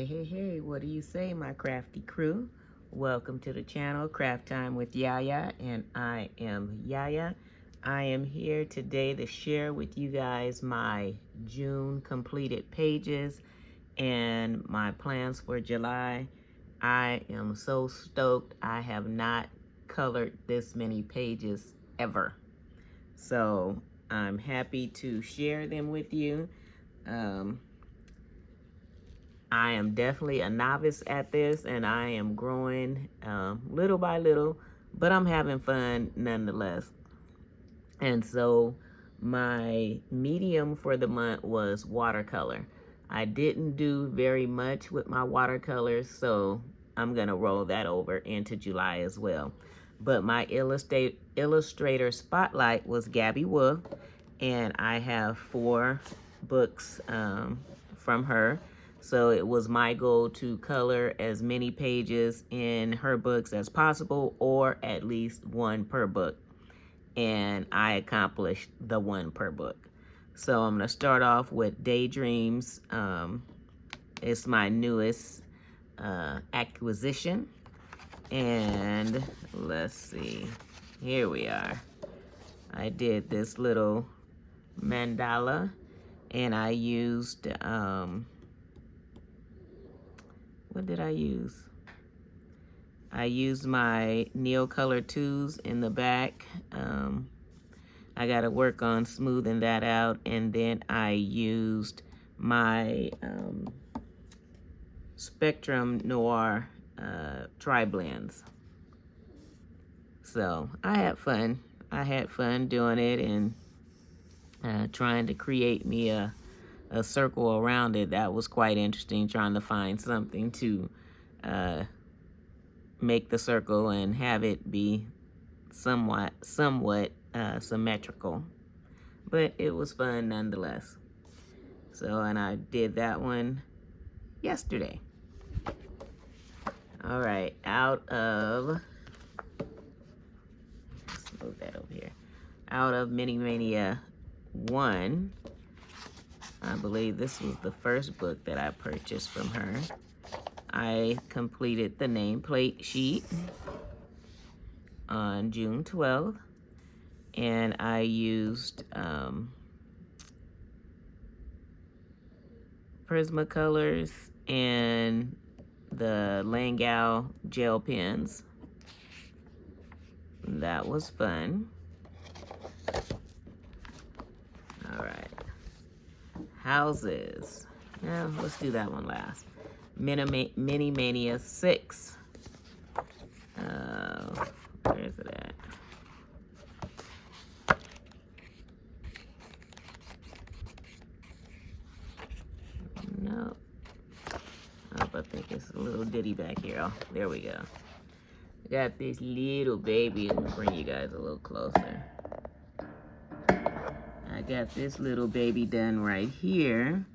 Hey, what do you say, my crafty crew? Welcome to the channel, Craft Time with Yaya, and I am Yaya. I am here today to share with you guys my June completed pages and my plans for July. I am so stoked. I have not colored this many pages ever. So I'm happy to share them with you. I am definitely a novice at this, and I am growing little by little, but I'm having fun nonetheless. And so my medium for the month was watercolor. I didn't do very much with my watercolors, so I'm gonna roll that over into July as well. But my illustrator spotlight was Gabby Wolf, and I have 4 books from her. So it was my goal to color as many pages in her books as possible, or at least 1 per book. And I accomplished the 1 per book. So I'm gonna start off with Daydreams. It's my newest acquisition. And let's see, here we are. I did this little mandala, and I used, what did I use? I used my Neocolor 2s in the back. I got to work on smoothing that out. And then I used my Spectrum Noir tri-blends. So I had fun. I had fun doing it and trying to create me a circle around it. That was quite interesting, trying to find something to make the circle and have it be somewhat symmetrical. But it was fun nonetheless. So, and I did that one yesterday. All right, out of, let's move that over here. Out of Mini Mania 1, I believe this was the first book that I purchased from her. I completed the nameplate sheet on June 12th, and I used Prismacolors and the Langau gel pens. That was fun. All right. Houses. Now, let's do that one last. Mini Mania 6. Where is it at? No. I think it's a little ditty back here. Oh, there we go. I got this little baby. I'm gonna bring you guys a little closer. I got this little baby done right here.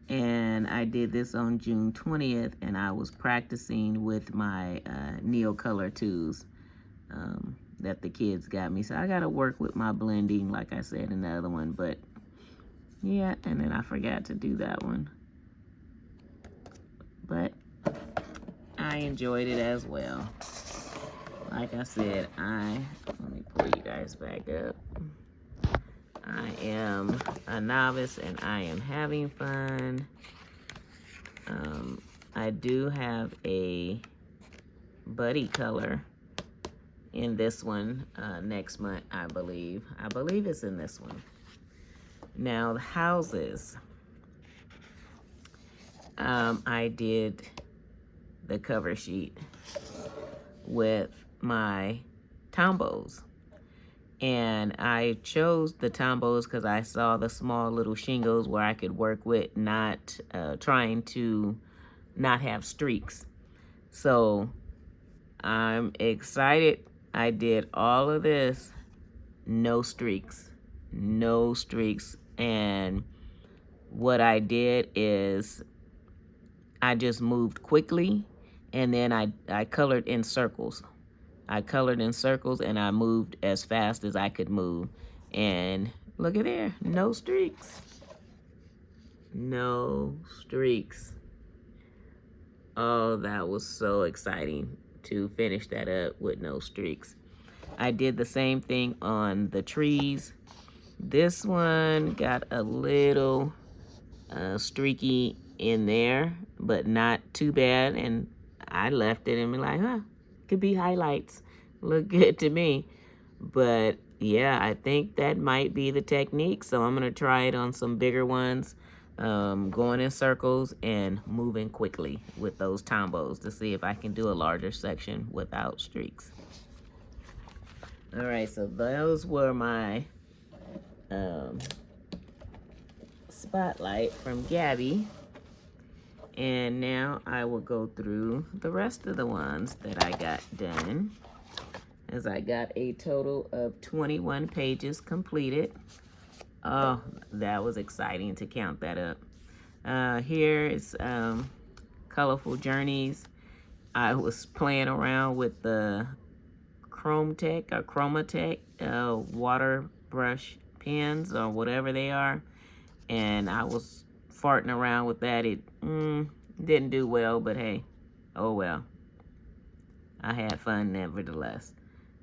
And I did this on June 20th, and I was practicing with my Neocolor 2s that the kids got me. So I got to work with my blending, like I said in the other one. But yeah, and then I forgot to do that one. But I enjoyed it as well. Like I said, let me pull you guys back up. I am a novice and I am having fun. I do have a buddy color in this one next month, I believe. I believe it's in this one. Now, the houses. I did the cover sheet with my Tombos. And I chose the Tombos because I saw the small little shingles where I could work with, not trying to not have streaks. So I'm excited. I did all of this, no streaks, no streaks. And what I did is I just moved quickly, and then I colored in circles. I colored in circles and I moved as fast as I could move. And look at there, no streaks. No streaks. Oh, that was so exciting to finish that up with no streaks. I did the same thing on the trees. This one got a little streaky in there, but not too bad. And I left it and be like, huh, could be highlights. Look good to me. But yeah, I think that might be the technique. So I'm going to try it on some bigger ones, going in circles and moving quickly with those tombos to see if I can do a larger section without streaks. All right, so those were my spotlight from Gabby. And now I will go through the rest of the ones that I got done, as I got a total of 21 pages completed. Oh, that was exciting to count that up. Here is Colorful Journeys. I was playing around with the Chromatech water brush pens or whatever they are, and I was farting around with that. It didn't do well, but hey, oh well. I had fun nevertheless.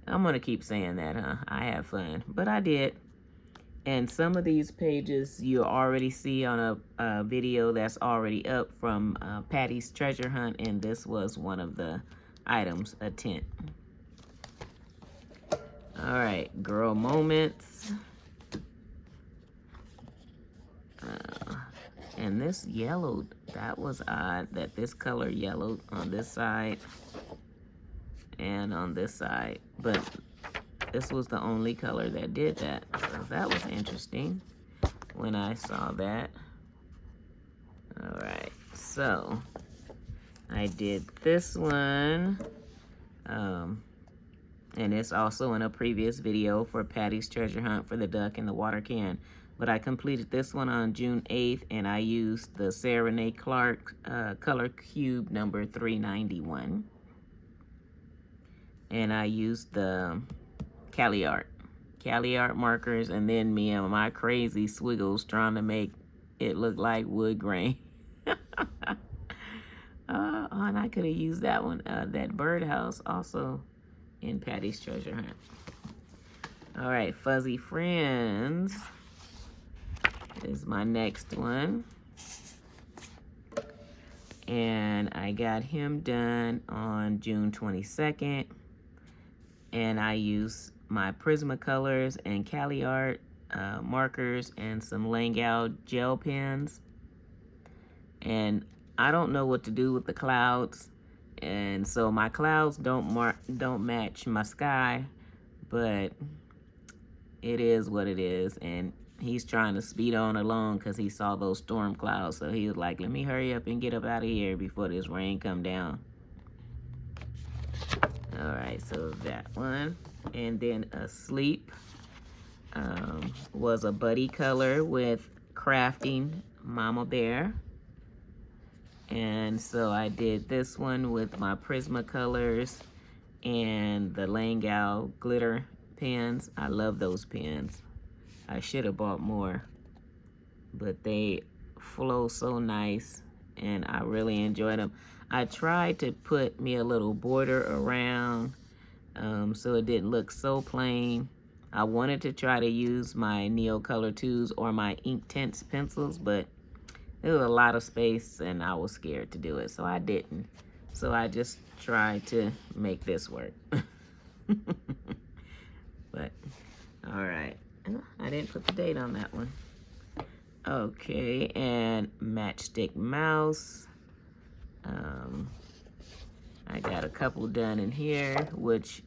I'm gonna keep saying that, huh? I had fun, but I did. And some of these pages you already see on a video that's already up from Patty's Treasure Hunt, and this was one of the items, a tent. All right, Girl Moments. And this yellowed. That was odd that this color yellowed on this side and on this side. But this was the only color that did that. So that was interesting when I saw that. All right, so I did this one. And it's also in a previous video for Patty's Treasure Hunt for the duck in the water can. But I completed this one on June 8th, and I used the Sarah Renee Clark Color Cube number 391. And I used the Cali Art markers, and then me and my crazy squiggles trying to make it look like wood grain. And I could have used that one, that birdhouse also in Patty's Treasure Hunt. All right, Fuzzy Friends is my next one. And I got him done on June 22nd. And I used my Prismacolors and Cali Art markers and some Langau gel pens. And I don't know what to do with the clouds. And so my clouds don't match my sky, but it is what it is. And he's trying to speed on along because he saw those storm clouds. So he was like, let me hurry up and get up out of here before this rain come down. All right, so that one. And then Asleep was a buddy color with Crafting Mama Bear. And so I did this one with my Prismacolors and the Langau glitter pens. I love those pens. I should have bought more, but they flow so nice and I really enjoy them. I tried to put me a little border around so it didn't look so plain. I wanted to try to use my Neocolor 2s or my Inktense pencils, but there was a lot of space and I was scared to do it, so I didn't. So I just tried to make this work. But, all right. I didn't put the date on that one. Okay, and Matchstick Mouse. I got a couple done in here, which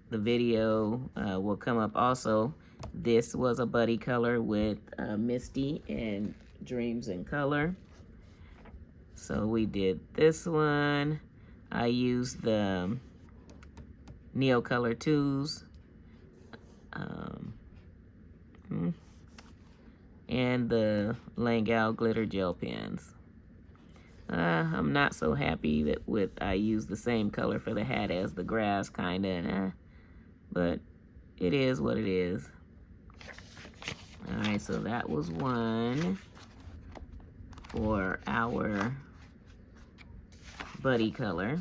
the video will come up also. This was a buddy color with Misty and Dreams in Color. So we did this one. I used the Neocolor 2s. And the Langau glitter gel pens. I'm not so happy that I used the same color for the hat as the grass, kinda, but it is what it is. All right, so that was one for our buddy color.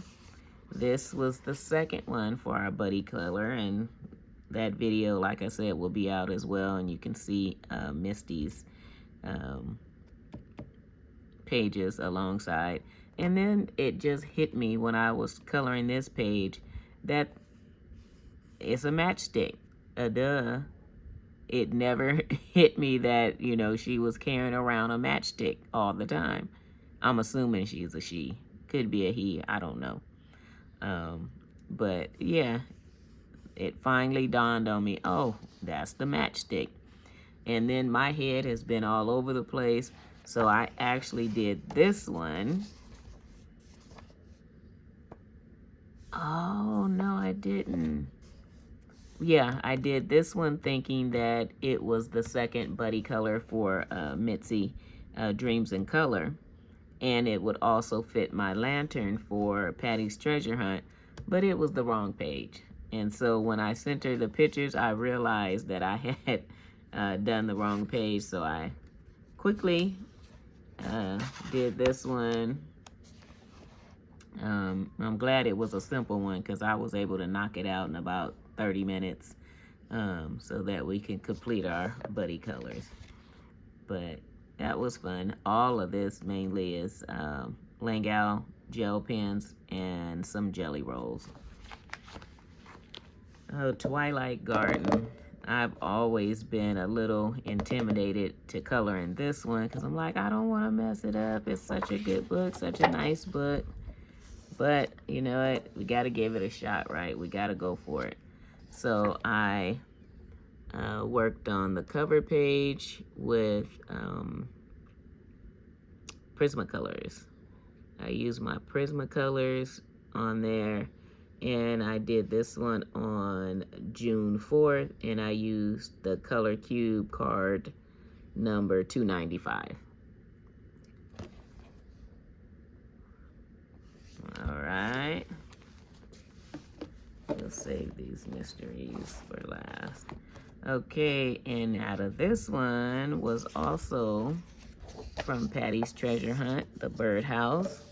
This was the second one for our buddy color, and that video, like I said, will be out as well, and you can see Misty's pages alongside. And then it just hit me when I was coloring this page that it's a matchstick. Duh. It never hit me that, you know, she was carrying around a matchstick all the time. I'm assuming she's a she. Could be a he, I don't know. But yeah, it finally dawned on me, oh, that's the matchstick. And then my head has been all over the place, so I actually did this one. Oh, no, I didn't. Yeah, I did this one thinking that it was the second buddy color for Mitzi Dreams in Color. And it would also fit my lantern for Patty's Treasure Hunt, but it was the wrong page. And so when I sent her the pictures, I realized that I had done the wrong page. So I quickly did this one. I'm glad it was a simple one because I was able to knock it out in about 30 minutes so that we can complete our buddy colors. But that was fun. All of this mainly is Langow gel pens and some jelly rolls. Oh, Twilight Garden. I've always been a little intimidated to color in this one because I'm like, I don't want to mess it up. It's such a good book, such a nice book. But you know what? We got to give it a shot, right? We got to go for it. So I worked on the cover page with Prismacolors. I used my Prismacolors on there, and I did this one on June 4th, and I used the Color Cube card number 295. All right. We'll save these mysteries for last. Okay, and out of this one was also from Patty's Treasure Hunt, the Birdhouse.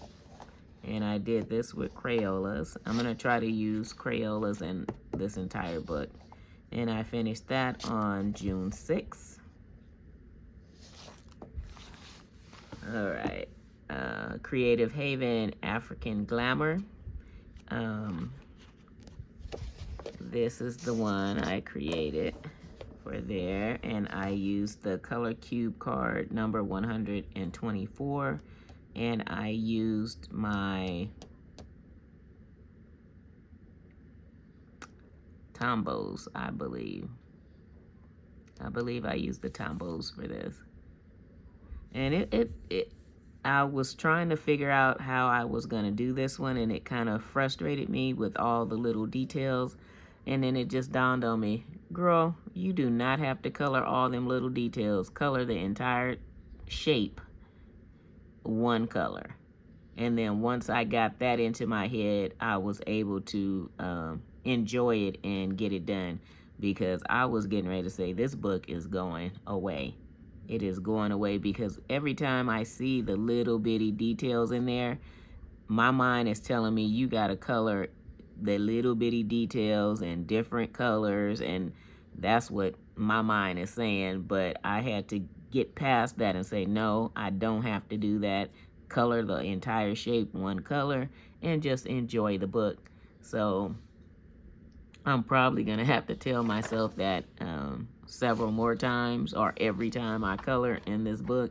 And I did this with Crayolas. I'm gonna try to use Crayolas in this entire book. And I finished that on June 6th. All right, Creative Haven, African Glamour. This is the one I created for there, and I used the Color Cube card number 124, and I used my Tombos, I believe. I believe I used the Tombos for this. And I was trying to figure out how I was gonna do this one, and it kind of frustrated me with all the little details. And then it just dawned on me, girl, you do not have to color all them little details. Color the entire shape one color. And then once I got that into my head, I was able to enjoy it and get it done, because I was getting ready to say this book is going away. It is going away because every time I see the little bitty details in there, my mind is telling me you got to color the little bitty details in different colors, and that's what my mind is saying. But I had to get past that and say, no, I don't have to do that. Color the entire shape one color and just enjoy the book. So I'm probably gonna have to tell myself that several more times, or every time I color in this book,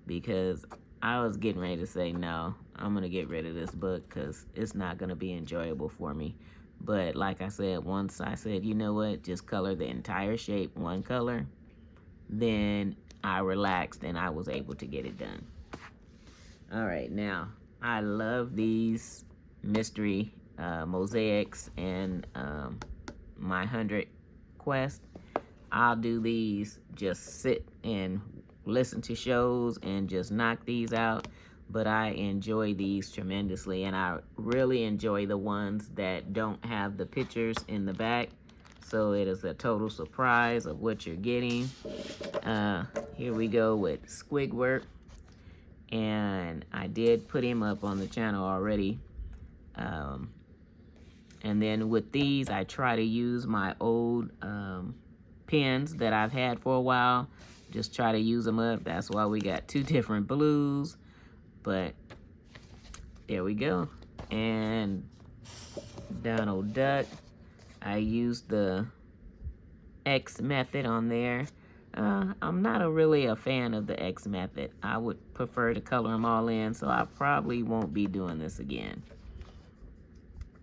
because I was getting ready to say, no, I'm gonna get rid of this book because it's not gonna be enjoyable for me. But like I said, once I said, you know what, just color the entire shape one color, then I relaxed and I was able to get it done. All right, now I love these mystery mosaics and my 100 quest. I'll do these, just sit and listen to shows and just knock these out. But I enjoy these tremendously, and I really enjoy the ones that don't have the pictures in the back. So it is a total surprise of what you're getting. Here we go with Squidward. And I did put him up on the channel already. And then with these, I try to use my old pens that I've had for a while. Just try to use them up. That's why we got two different blues. But there we go. And Donald Duck, I used the X method on there. I'm not really a fan of the X method. I would prefer to color them all in, so I probably won't be doing this again.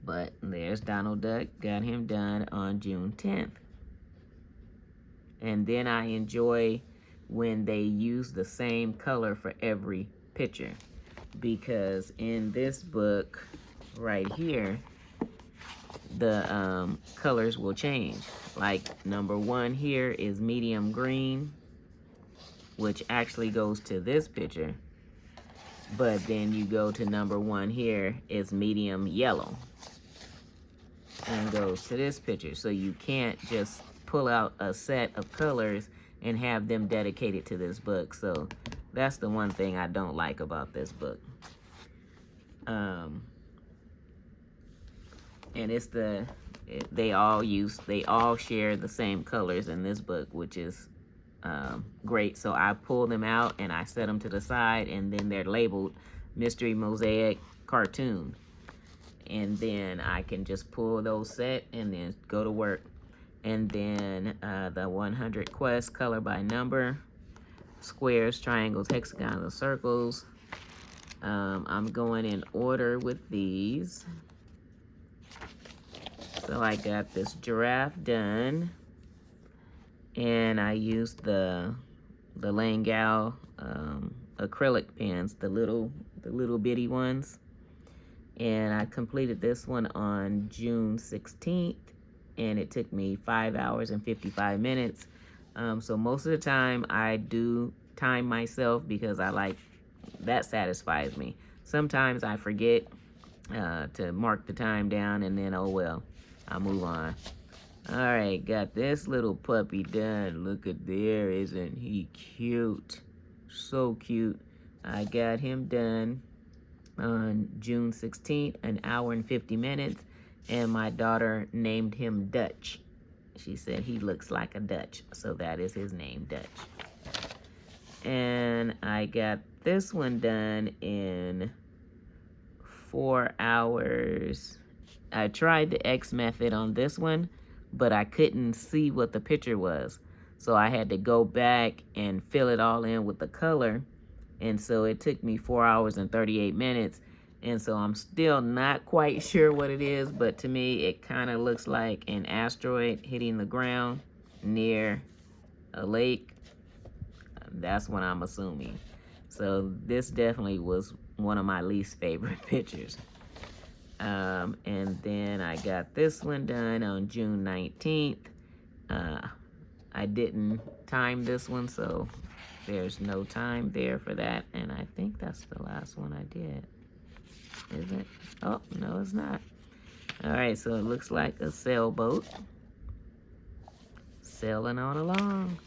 But there's Donald Duck, got him done on June 10th. And then I enjoy when they use the same color for every picture, because in this book right here, the colors will change. Like number 1 here is medium green, which actually goes to this picture. But then you go to number 1 here, it's medium yellow and goes to this picture. So you can't just pull out a set of colors and have them dedicated to this book. So that's the one thing I don't like about this book. And it's they all share the same colors in this book, which is great. So I pull them out and I set them to the side, and then they're labeled Mystery Mosaic Cartoon. And then I can just pull those set and then go to work. And then the 100 Quest color by number, squares, triangles, hexagons, and circles. I'm going in order with these. So I got this giraffe done, and I used the Langau acrylic pens, the little bitty ones. And I completed this one on June 16th, and it took me 5 hours and 55 minutes. So most of the time I do time myself because I like, that satisfies me. Sometimes I forget to mark the time down, and then, oh well, I'll move on. All right, got this little puppy done. Look at there, isn't he cute? So cute. I got him done on June 16th, an hour and 50 minutes, and my daughter named him Dutch. She said he looks like a Dutch, so that is his name, Dutch. And I got this one done in 4 hours. I tried the X method on this one, but I couldn't see what the picture was. So I had to go back and fill it all in with the color. And so it took me 4 hours and 38 minutes. And so I'm still not quite sure what it is, but to me, it kind of looks like an asteroid hitting the ground near a lake. That's what I'm assuming. So this definitely was one of my least favorite pictures. And then I got this one done on June 19th. I didn't time this one, so there's no time there for that. And I think that's the last one I did. Is it? Oh, no, it's not. All right, so it looks like a sailboat sailing on along.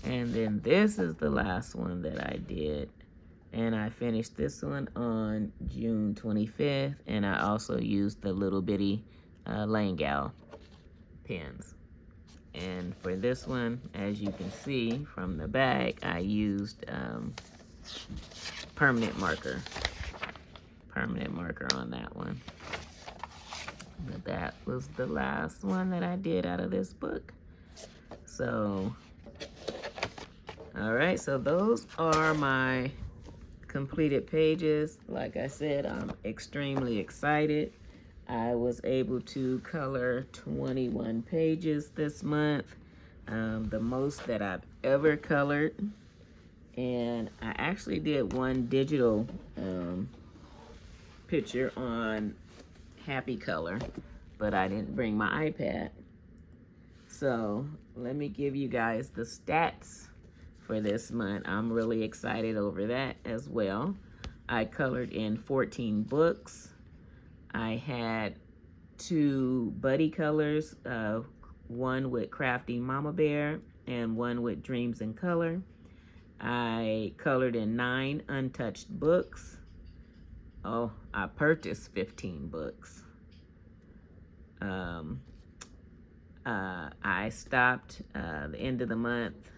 And then this is the last one that I did. And I finished this one on June 25th. And I also used the little bitty Langau pens. And for this one, as you can see from the back, I used permanent marker on that one. But that was the last one that I did out of this book. So, all right, so those are my completed pages. Like I said, I'm extremely excited. I was able to color 21 pages this month, the most that I've ever colored. And I actually did one digital picture on Happy Color, but I didn't bring my iPad. So let me give you guys the stats for this month. I'm really excited over that as well. I colored in 14 books. I had 2 buddy colors, one with Crafty Mama Bear and one with Dreams in Color. I colored in 9 untouched books. Oh, I purchased 15 books. I stopped the end of the month.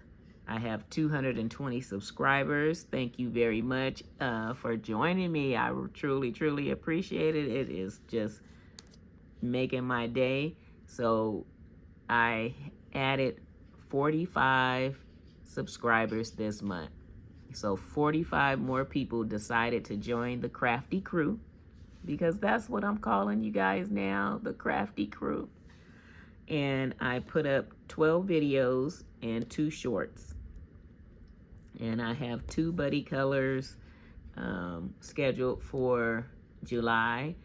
I have 220 subscribers. Thank you very much for joining me. I truly, truly appreciate it. It is just making my day. So I added 45 subscribers this month. So 45 more people decided to join the Crafty Crew, because that's what I'm calling you guys now, the Crafty Crew. And I put up 12 videos and 2 shorts. And I have 2 buddy colors scheduled for July.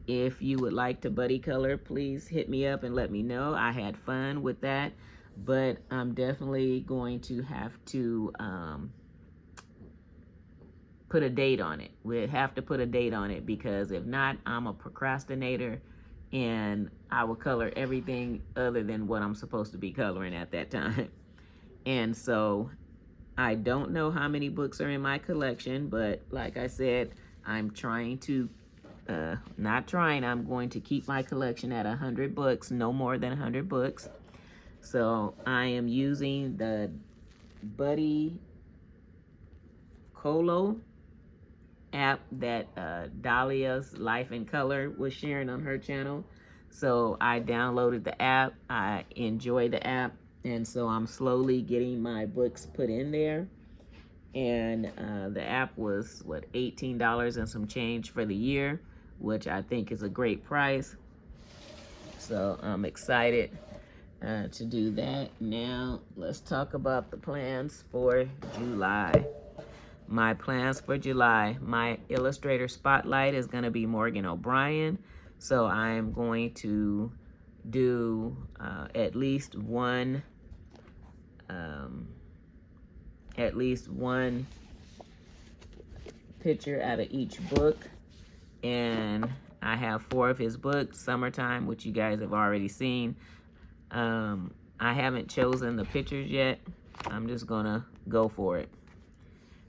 If you would like to buddy color, please hit me up and let me know. I had fun with that, but I'm definitely going to have to put a date on it. We'll have to put a date on it, because if not, I'm a procrastinator and I will color everything other than what I'm supposed to be coloring at that time. And so I don't know how many books are in my collection, but like I said, I'm trying to, I'm going to keep my collection at 100 books, no more than 100 books. So I am using the Buddy Colo app that Dahlia's Life in Color was sharing on her channel. So I downloaded the app. I enjoy the app. And so I'm slowly getting my books put in there. And the app was, what, $18 and some change for the year, which I think is a great price. So I'm excited to do that. Now, let's talk about the plans for July. My plans for July, my illustrator spotlight is going to be Morgan O'Brien. So I'm going to do at least one picture out of each book. And I have 4 of his books. Summertime, which you guys have already seen. I haven't chosen the pictures yet. I'm just gonna go for it.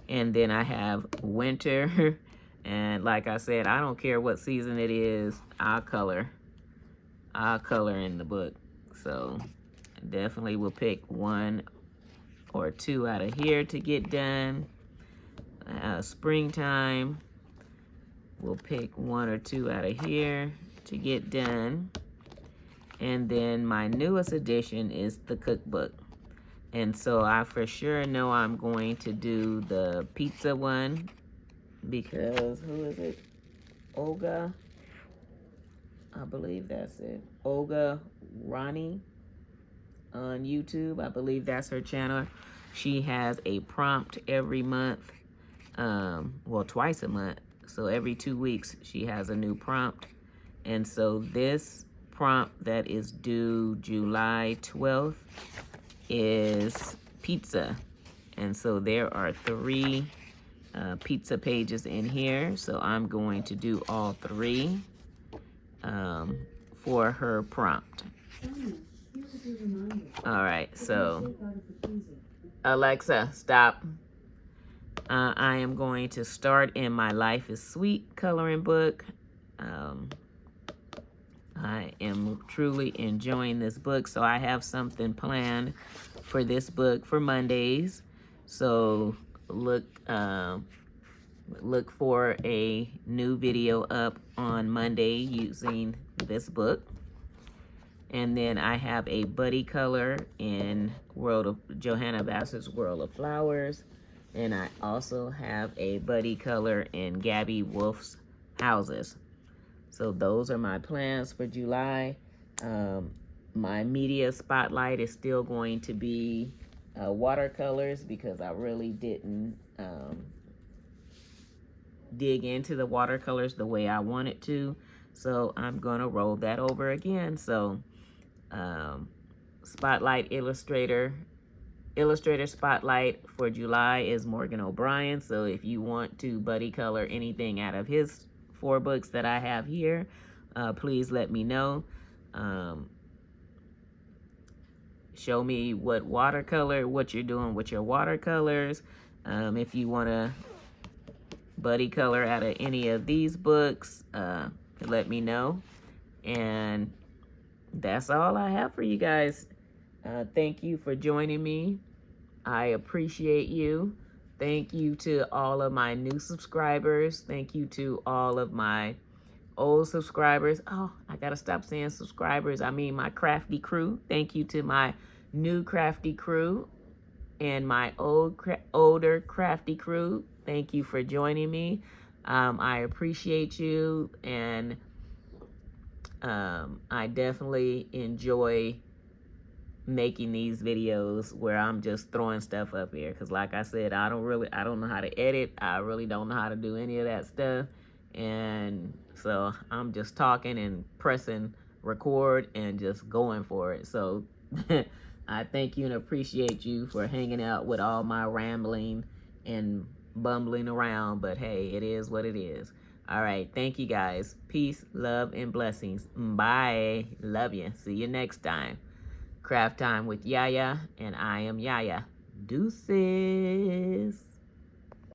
And then I have Winter. And like I said, I don't care what season it is, I'll color in the book. So I definitely will pick 1 or 2 out of here to get done. Springtime, we'll pick 1 or 2 out of here to get done. And then my newest addition is the cookbook. And so I for sure know I'm going to do the pizza one, because who is it? Olga, I believe that's it. Olga Ronnie on YouTube. I believe that's her channel. She has a prompt every month, well, twice a month. So every 2 weeks she has a new prompt. And so this prompt that is due July 12th is pizza. And so there are 3 pizza pages in here. So I'm going to do all 3 for her prompt. All right, so Alexa, stop. I am going to start in my Life is Sweet coloring book. I am truly enjoying this book, so I have something planned for this book for Mondays. So look for a new video up on Monday using this book. And then I have a buddy color in Johanna Bassett's World of Flowers. And I also have a buddy color in Gabby Wolf's Houses. So those are my plans for July. My media spotlight is still going to be watercolors, because I really didn't dig into the watercolors the way I wanted to. So I'm gonna roll that over again. So spotlight illustrator spotlight for July is Morgan O'Brien. So if you want to buddy color anything out of his 4 books that I have here, please let me know. Show me what you're doing with your watercolors. If you want to buddy color out of any of these books, let me know. And that's all I have for you guys. Thank you for joining me. I appreciate you. Thank you to all of my new subscribers. Thank you to all of my old subscribers. Oh, I gotta stop saying subscribers. I mean my crafty crew. Thank you to my new crafty crew and my older crafty crew. Thank you for joining me. I appreciate you, and I definitely enjoy making these videos where I'm just throwing stuff up here, because like I said, I don't know how to edit. I really don't know how to do any of that stuff, and so I'm just talking and pressing record and just going for it. So I thank you and appreciate you for hanging out with all my rambling and bumbling around, but hey, it is what it is. All right, thank you guys. Peace, love, and blessings. Bye. Love you. See you next time. Craft Time with Yaya, and I am Yaya. Deuces.